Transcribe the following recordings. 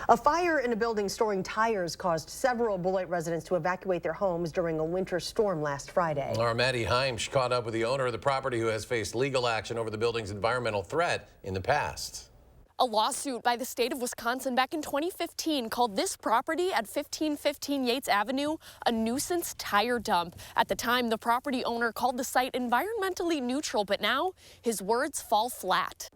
A fire in a building storing tires caused several Beloit residents to evacuate their homes during a winter storm last Friday. Our Maddie Heimsch caught up with the owner of the property who has faced legal action over the building's environmental threat in the past. A lawsuit by the state of Wisconsin back in 2015 called this property at 1515 Yates Avenue a nuisance tire dump. At the time, the property owner called the site environmentally neutral, but now his words fall flat.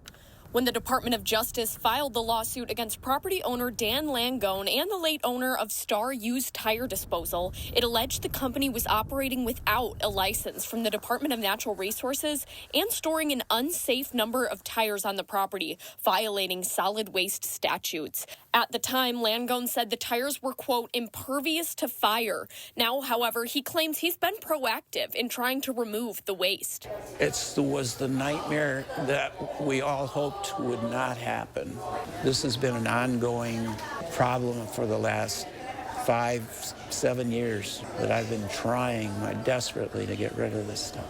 When the Department of Justice filed the lawsuit against property owner Dan Langone and the late owner of Star Used Tire Disposal, it alleged the company was operating without a license from the Department of Natural Resources and storing an unsafe number of tires on the property, violating solid waste statutes. At the time, Langone said the tires were, quote, impervious to fire. Now, however, he claims he's been proactive in trying to remove the waste. It was the nightmare that we all hoped would not happen. This has been an ongoing problem for the last 5-7 years that I've been trying desperately to get rid of this stuff.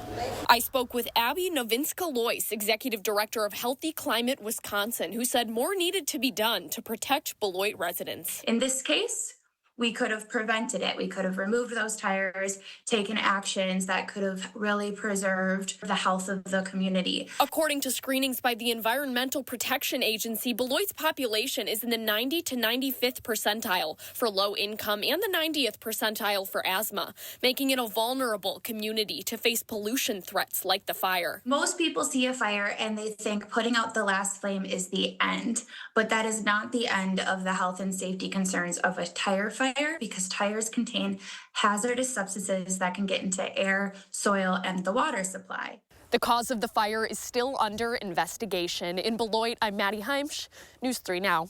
I spoke with Abby Novinska-Loyce, Executive Director of Healthy Climate Wisconsin, who said more needed to be done to protect Beloit residents. In this case, we could have prevented it. We could have removed those tires, taken actions that could have really preserved the health of the community. According to screenings by the Environmental Protection Agency, Beloit's population is in the 90 to 95th percentile for low income and the 90th percentile for asthma, making it a vulnerable community to face pollution threats like the fire. Most people see a fire and they think putting out the last flame is the end, but that is not the end of the health and safety concerns of a tire fire, because tires contain hazardous substances that can get into air, soil, and the water supply. The cause of the fire is still under investigation. In Beloit, I'm Maddie Heimsch, News 3 Now.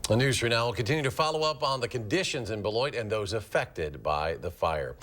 The News 3 Now will continue to follow up on the conditions in Beloit and those affected by the fire.